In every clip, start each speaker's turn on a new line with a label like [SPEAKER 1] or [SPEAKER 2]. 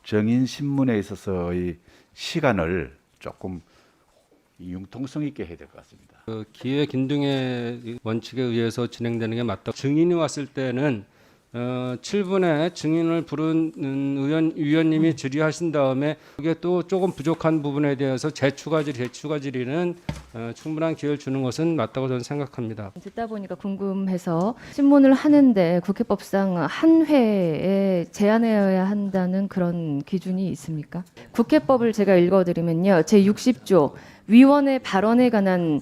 [SPEAKER 1] 정인신문에 있어서의 시간을 조금 융통성 있게 해야 될 것 같습니다.
[SPEAKER 2] 그 기회 긴등의 원칙에 의해서 진행되는 게 맞다. 증인이 왔을 때는 7분에 증인을 부른 위원님이 질의하신 다음에 그게 또 조금 부족한 부분에 대해서 재추가 질의는 충분한 기회를 주는 것은 맞다고 저는 생각합니다.
[SPEAKER 3] 듣다 보니까 궁금해서 신문을 하는데 국회법상 한 회에 제한해야 한다는 그런 기준이 있습니까? 국회법을 제가 읽어드리면요. 제60조 위원의 발언에 관한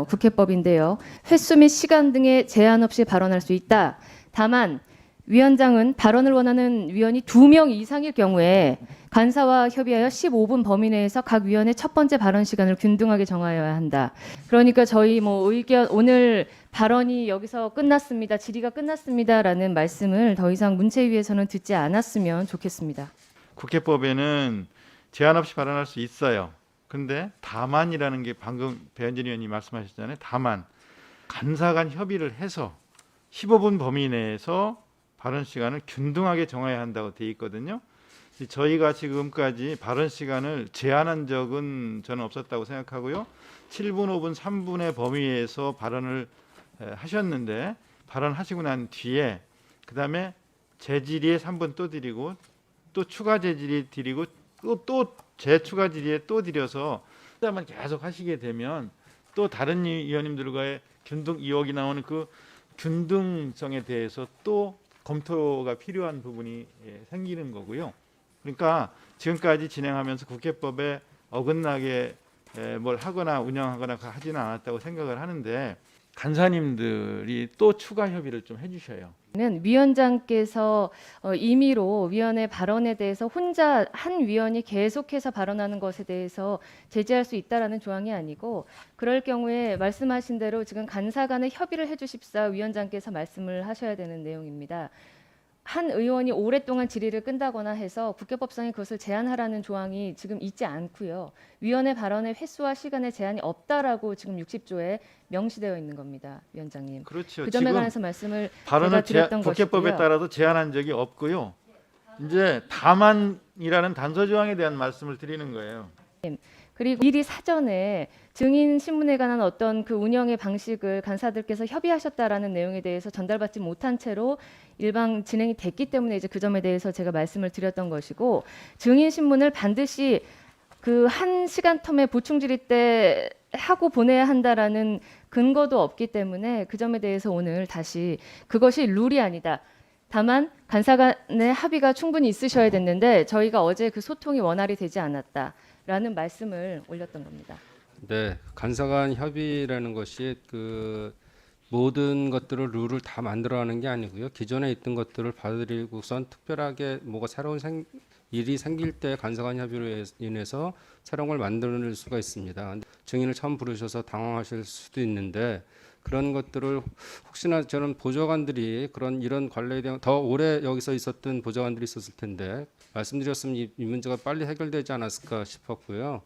[SPEAKER 3] 국회법인데요. 횟수 및 시간 등에 제한 없이 발언할 수 있다. 다만 위원장은 발언을 원하는 위원이 2명 이상일 경우에 간사와 협의하여 15분 범위 내에서 각 위원의 첫 번째 발언 시간을 균등하게 정하여야 한다. 그러니까 저희 의견 오늘 발언이 여기서 끝났습니다. 질의가 끝났습니다라는 말씀을 더 이상 문체위에서는 듣지 않았으면 좋겠습니다.
[SPEAKER 4] 국회법에는 제한 없이 발언할 수 있어요. 근데 다만이라는 게 방금 배현진 의원님 말씀하셨잖아요. 다만 간사 간 협의를 해서 15분 범위 내에서 발언 시간을 균등하게 정해야 한다고 돼 있거든요. 저희가 지금까지 발언 시간을 제한한 적은 저는 없었다고 생각하고요. 7분, 5분, 3분의 범위에서 발언을 하셨는데 발언하시고 난 뒤에 그다음에 재질의에 3분 또 드리고 또 추가 재질의 드리고 또 재추가 질의에 또 드려서 그다음에 계속 하시게 되면 또 다른 위원님들과의 균등 의혹이 나오는 그 균등성에 대해서 또 검토가 필요한 부분이 생기는 거고요. 그러니까 지금까지 진행하면서 국회법에 어긋나게 뭘 하거나 운영하거나 하지는 않았다고 생각을 하는데 간사님들이 또 추가 협의를 좀 해주셔요.
[SPEAKER 3] 위원장께서 임의로 위원의 발언에 대해서 혼자 한 위원이 계속해서 발언하는 것에 대해서 제재할 수 있다라는 조항이 아니고 그럴 경우에 말씀하신 대로 지금 간사 간의 협의를 해주십사 위원장께서 말씀을 하셔야 되는 내용입니다. 한 의원이 오랫동안 질의를 끈다거나 해서 국회법상에 그것을 제한하라는 조항이 지금 있지 않고요. 위원의 발언의 횟수와 시간에 제한이 없다라고 지금 60조에 명시되어 있는 겁니다, 위원장님.
[SPEAKER 4] 그렇죠.
[SPEAKER 3] 그 점에
[SPEAKER 4] 지금
[SPEAKER 3] 관해서 말씀을
[SPEAKER 4] 발언을
[SPEAKER 3] 제가 드렸던
[SPEAKER 4] 국회법에
[SPEAKER 3] 것이고요.
[SPEAKER 4] 따라서 제한한 적이 없고요. 이제 다만이라는 단서 조항에 대한 말씀을 드리는 거예요.
[SPEAKER 3] 그리고 미리 사전에 증인 신문에 관한 어떤 그 운영의 방식을 간사들께서 협의하셨다라는 내용에 대해서 전달받지 못한 채로 일방 진행이 됐기 때문에 이제 그 점에 대해서 제가 말씀을 드렸던 것이고 증인 신문을 반드시 그 한 시간 텀에 보충 질의 때 하고 보내야 한다라는 근거도 없기 때문에 그 점에 대해서 오늘 다시 그것이 룰이 아니다. 다만 간사 간의 합의가 충분히 있으셔야 됐는데 저희가 어제 그 소통이 원활히 되지 않았다라는 말씀을 올렸던 겁니다.
[SPEAKER 2] 네, 간사 간 협의라는 것이 그 모든 것들을 룰을 다 만들어가는 게 아니고요. 기존에 있던 것들을 받아들이고선 특별하게 뭐가 새로운 일이 생길 때 간사 간 협의로 인해서 새로운 걸 만들 수가 있습니다. 증인을 처음 부르셔서 당황하실 수도 있는데 그런 것들을 혹시나 저는 보좌관들이 이런 관례에 대한 더 오래 여기서 있었던 보좌관들이 있었을 텐데 말씀드렸으면 이 문제가 빨리 해결되지 않았을까 싶었고요.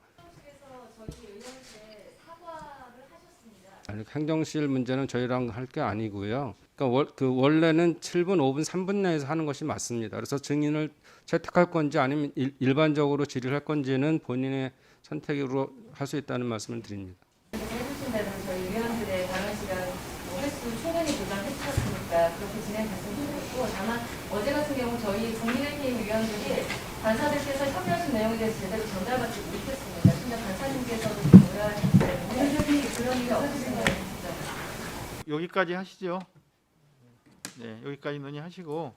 [SPEAKER 2] 아니, 행정실 문제는 저희랑 할 게 아니고요. 그러니까 원래는 7분, 5분, 3분 내에서 하는 것이 맞습니다. 그래서 증인을 채택할 건지 아니면 일반적으로 질의를 할 건지는 본인의 선택으로 할 수 있다는 말씀을 드립니다.
[SPEAKER 3] 해주신 대로 저희 위원들의 발언 시간 횟수 충분히 보장해주셨으니까 그렇게 진행됐으면 좋겠고 다만 어제 같은 경우 저희 국민의힘 위원들이 간사들께서 협의하신 내용에 대해서 제대로 전달받지 못했습니다. 심지어 간사님께서도 오해하셨기 때문에 그런 일이 없으신가요?
[SPEAKER 4] 여기까지 하시죠. 네, 여기까지 논의하시고